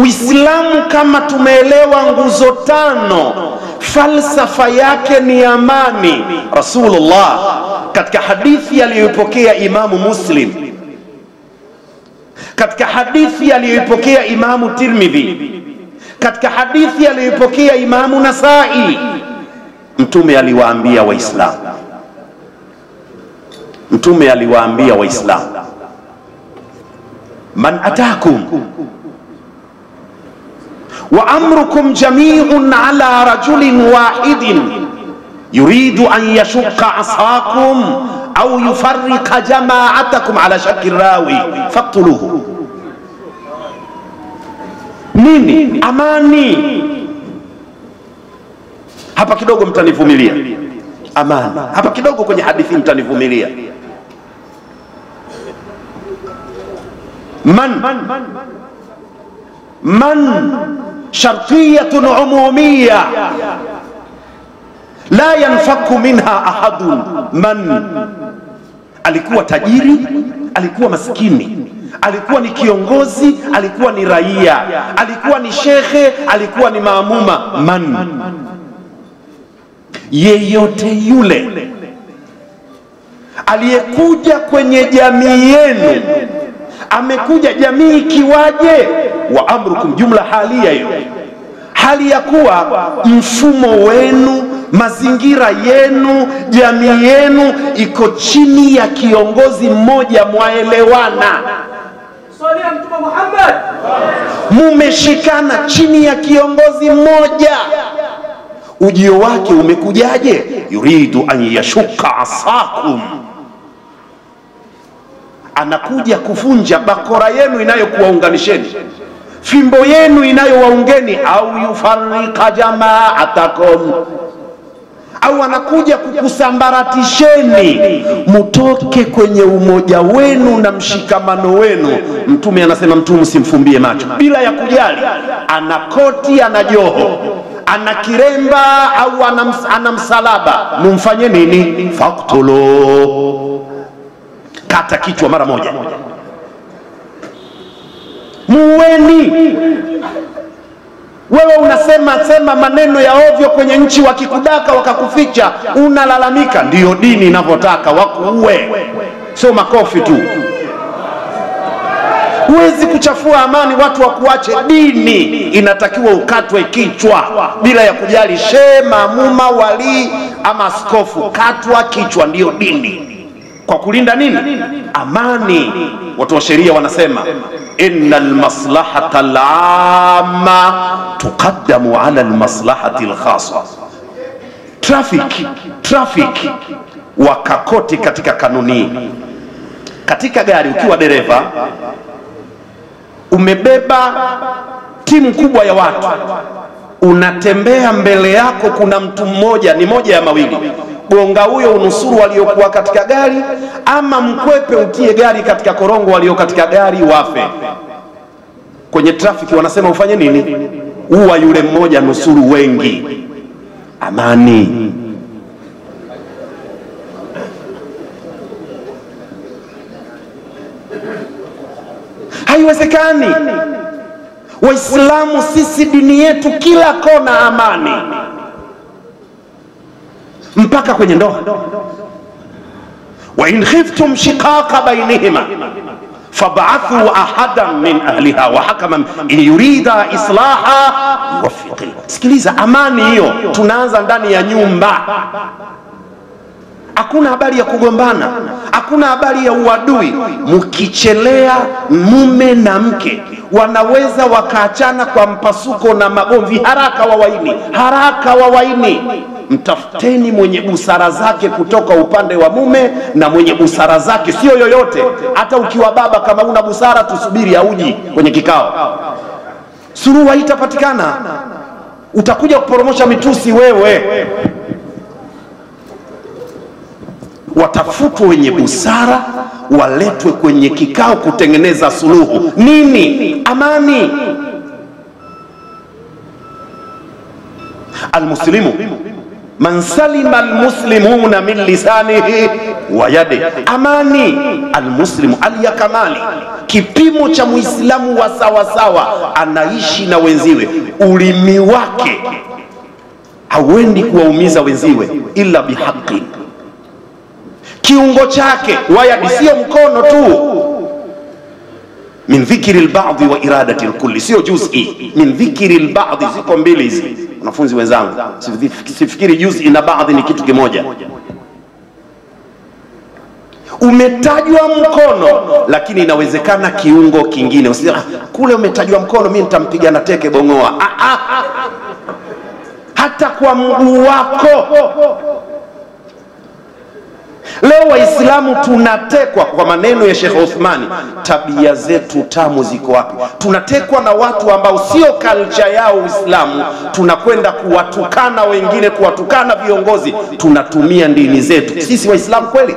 Uislamu kama tumeelewa nguzo tano, falsafa yake ni amani. Rasulullah katika hadithi aliyopokea Imamu Muslim, katika hadithi aliyopokea Imamu Tirmidhi, katika hadithi aliyopokea Imamu Nasai, Mtume aliwaambia Waislamu, Mtume aliwaambia Waislamu, man atakum wa amrukum jami'un ala rajulin wahidin yuridu an yashqa asakum au yufarriqa jama'atakum ala shakli rawi faqtuluhu. Nini? Amani. Hapa kidogo mtanivumilia. Amani. Hapa kidogo kwenye hadithi mtanivumilia. Man shartiyatun umumiyya la yanfaku minha ahadun. Man alikuwa tajiri, alikuwa maskini, alikuwa ni kiongozi, alikuwa ni raia, alikuwa ni shekhe, alikuwa ni maamuma. Man, yeyote yule aliyekuja kwenye jamii yenu, amekuja jamii ikiwaje? Wa amrukum, jumla halia hiyo, hali ya kuwa mfumo wenu, mazingira yenu, jamii yenu iko chini ya kiongozi mmoja, mwaelewana. Swali ya Mtume Muhammad, mumeshikana chini ya kiongozi mmoja. Ujio wake umekujaje? Yuridu an yashuka asakum, anakuja kuvunja bakora yenu inayokuwaunganisheni, fimbo yenu inayowaungeni, au yufarrika jama'atakum, au anakuja kukusambaratisheni mutoke kwenye umoja wenu na mshikamano wenu. Mtume anasema, mtu msimfumbie macho bila ya kujali ana koti, ana joho, ana kiremba au ana msalaba, mumfanye nini? Faktulu, kata kichwa mara moja. Muweni. Wewe unasema maneno ya ovyo kwenye nchi, wakikudaka wakakuficha, unalalamika. Ndiyo dini inavyotaka, wakuue, sio makofi tu. Huwezi kuchafua amani watu wakuache. Dini inatakiwa ukatwe kichwa bila ya kujali shehe, maamuma, wali ama askofu. Katwa kichwa, ndiyo dini, kwa kulinda nini? Amani. Watu wa sheria wanasema, innal maslahata al-amma tuqaddamu ala al-maslahati al-khassa. Traffic wakakoti katika kanuni. Katika gari ukiwa dereva, umebeba timu kubwa ya watu, unatembea mbele yako kuna mtu mmoja, ni moja ya mawili: gonga huyo unusuru waliokuwa katika gari, ama mkwepe utie gari katika korongo walio katika gari wafe. Kwenye trafiki wanasema ufanye nini? Uwa yule mmoja, nusuru wengi. Amani. Haiwezekani. Waislamu sisi, dini yetu kila kona amani, mpaka kwenye ndoa. wa in khiftum shiqaqa bainihima fab'athu ahadan min ahliha wa hakaman in yurida islaha yuwaffiq. Sikiliza, amani hiyo tunaanza ndani ya nyumba. Hakuna habari ya kugombana, hakuna habari ya uadui. Mkichelea mume na mke, wanaweza wakaachana kwa mpasuko na magomvi. Haraka wawaini. Mtafuteni mwenye busara zake kutoka upande wa mume na mwenye busara zake, sio yoyote. Hata ukiwa baba, kama una busara, tusubiri auji kwenye kikao, suluhu haitapatikana. Utakuja kuporomosha mitusi wewe. Watafutwe wenye busara, waletwe kwenye kikao kutengeneza suluhu. Nini? Amani. man salima almuslimuna min lisanihi wa yadihi. Amani almuslimu aliyakamali, kipimo cha muislamu wa sawa sawa, anaishi na wenziwe, ulimi wake hawendi kuwaumiza wenziwe illa bihaqi, kiungo chake wayadi, sio mkono tu, min dhikri al-ba'd wa iradati al-kulli, sio juz'i, min dhikri al-ba'd. Ziko mbili hizi wanafunzi wenzangu, sifikiri juz'i na ba'd ni kitu kimoja. Umetajwa mkono, lakini inawezekana kiungo kingine. Usije kule umetajwa mkono, mimi nitampiga na teke bongoa. Hata kwa mguu wako. Leo Waislamu tunatekwa, kwa maneno ya Sheikh Uthmani, tabia zetu tamu ziko wapi? Tunatekwa na watu ambao sio culture yao Uislamu, tunakwenda kuwatukana wengine, kuwatukana viongozi, tunatumia dini zetu. Sisi Waislamu kweli?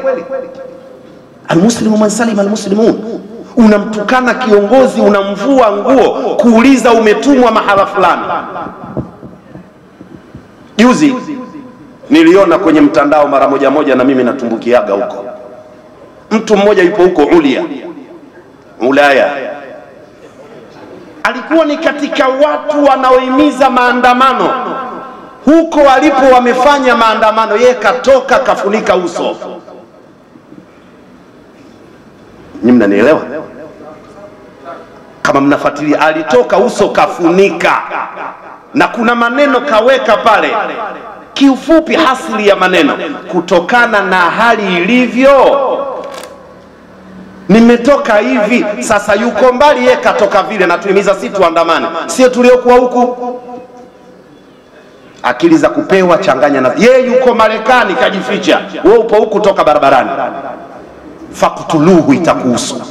Almuslimu man salima almuslimun. Unamtukana kiongozi, unamvua nguo, kuuliza umetumwa mahala fulani. Juzi niliona kwenye mtandao mara moja na mimi natumbukiaga huko. Mtu mmoja yupo huko Ulaya. Alikuwa ni katika watu wanaohimiza maandamano. Huko walipo wamefanya maandamano, yeye katoka kafunika uso. Nyinyi mnanielewa? Kama mnafuatilia, alitoka uso kafunika, na kuna maneno kaweka pale. Kiufupi, hasili ya maneno, kutokana na hali ilivyo nimetoka hivi. Sasa yuko mbali, yeye katoka vile, na tuhimiza si tuandamane, sio tuliokuwa huku. Akili za kupewa changanya na yeye yuko Marekani kajificha, wewe upo huku, toka barabarani. Faktuluhu itakuhusu.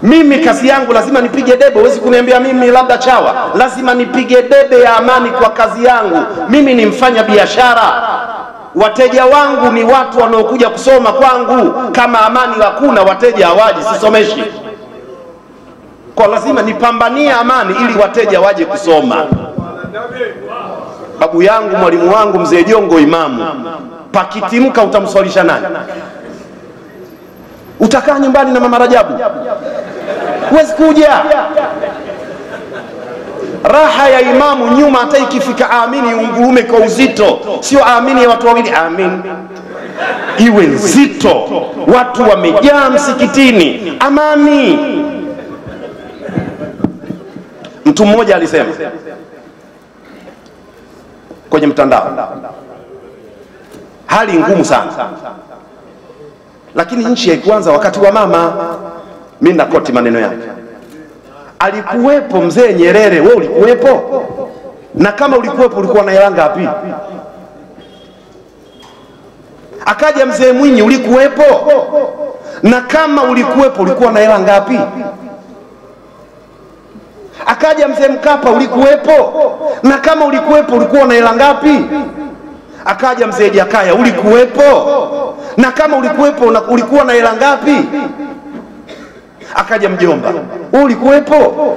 Mimi kazi yangu lazima nipige debe. Huwezi kuniambia mimi labda chawa. Lazima nipige debe ya amani kwa kazi yangu. Mimi ni mfanya biashara, wateja wangu ni watu wanaokuja kusoma kwangu. Kama amani hakuna, wateja hawaji, sisomeshi. Kwa lazima nipambanie amani ili wateja waje kusoma. Babu yangu, mwalimu wangu, mzee Jongo imamu, pakitimka utamswalisha nani? Utakaa nyumbani na mama Rajabu? Huwezi kuja. Raha ya imamu nyuma, hata ikifika amini ungurume kwa uzito, sio amini ya watu wawili, amin iwe nzito, watu wamejaa msikitini, amani. Mtu mmoja alisema kwenye mtandao, hali ngumu sana, lakini nchi haikuanza wakati wa mama. Mimi nakoti maneno yake. Alikuwepo mzee Nyerere, wewe ulikuwepo? Na kama ulikuwepo, ulikuwa na hela ngapi? Akaja mzee Mwinyi, ulikuwepo? Na kama ulikuwepo, ulikuwa na hela ngapi? Akaja mzee Mkapa, ulikuwepo? Na kama ulikuwepo, ulikuwa na hela ngapi? Akaja mzee Jakaya, ulikuwepo? Na kama ulikuwepo, ulikuwa na hela ngapi? Akaja mjomba, ulikuwepo?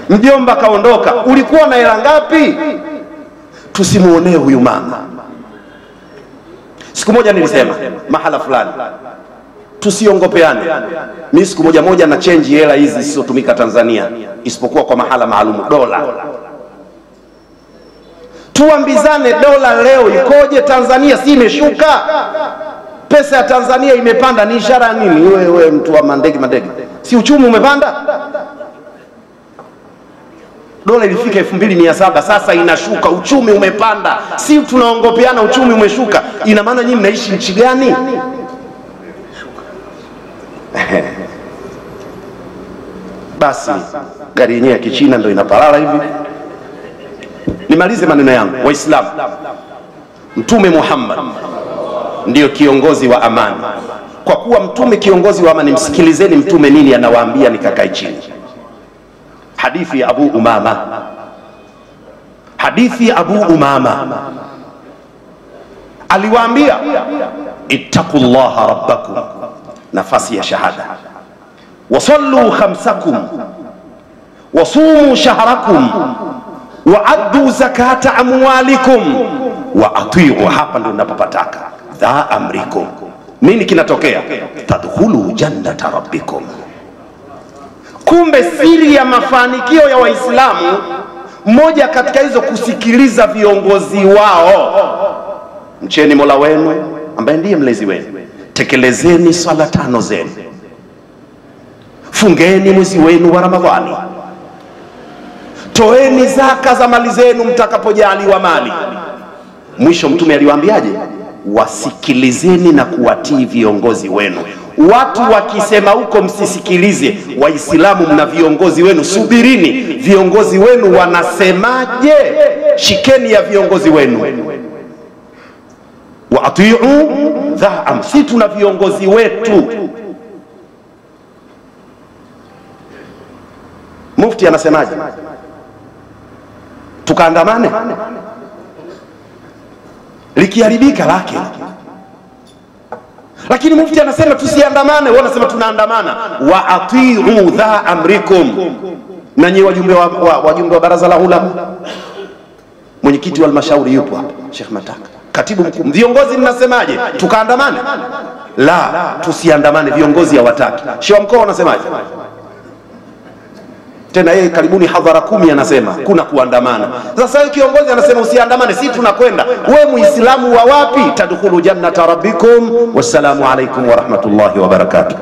Mjomba kaondoka, ulikuwa na hela ngapi? Tusimuonee huyu mama. Siku moja nilisema mahala fulani, tusiongopeane. Mimi siku moja na change hela hizi zisizotumika Tanzania, isipokuwa kwa mahala maalumu, dola. Tuambizane, dola leo ikoje? Tanzania si imeshuka? Pesa ya Tanzania imepanda, ni ishara nini? Wewe mtu wa mandege, si uchumi umepanda? Dola ilifika 2700, sasa inashuka, uchumi umepanda. Si tunaongopeana, uchumi umeshuka. Ina maana nyinyi mnaishi nchi gani? Basi gari yenyewe ya Kichina ndio inapalala hivi. Nimalize maneno yangu. Waislamu, Mtume Muhammad ndiyo kiongozi wa amani. Kwa kuwa mtume kiongozi wa amani, msikilizeni mtume nini anawaambia, nikakae chini. Hadithi ya Abu Umama. Hadithi ya Abu Umama aliwaambia, ittaqullaha rabbakum, nafasi ya shahada, wasallu khamsakum, wasumu shahrakum wa addu zakata amwalikum wa atiu. Hapa ndio ninapopataka dha amrikum. Nini kinatokea? Tadkhulu jannata rabbikum. Kumbe siri ya mafanikio ya Waislamu, moja katika hizo kusikiliza viongozi wao. Mcheni Mola wenu ambaye ndiye mlezi wenu, tekelezeni swala 5 zenu, fungeni mwezi wenu wa Ramadhani, toeni zaka za mali zenu mtakapojaliwa mali. Mwisho Mtume aliwaambiaje? Wasikilizeni na kuwatii viongozi wenu. Watu wakisema huko msisikilize. Waislamu mna viongozi wenu, subirini viongozi wenu wanasemaje, shikeni ya viongozi wenu. Wa atiu dha, si tuna viongozi wetu. Mufti anasemaje? Tukaandamane? Likiharibika lake. Lakini mufti anasema tusiandamane, wao wanasema tunaandamana. Wa atiu dha amrikum. Na nyinyi wajumbe wa baraza la ulama, mwenyekiti wa halmashauri yupo hapa, Sheikh Mataka, katibu mkuu, viongozi mnasemaje? Tukaandamane? La, tusiandamane, viongozi hawataki. Sheikh wa mkoa wanasemaje? Tena yeye karibuni hadhara 10 anasema kuna kuandamana. Sasa yeye kiongozi anasema usiandamane, si tunakwenda. Wewe Muislamu wa wapi? Tadkhulu jannata rabbikum. Wassalamu alaikum wa rahmatullahi wa barakatuh.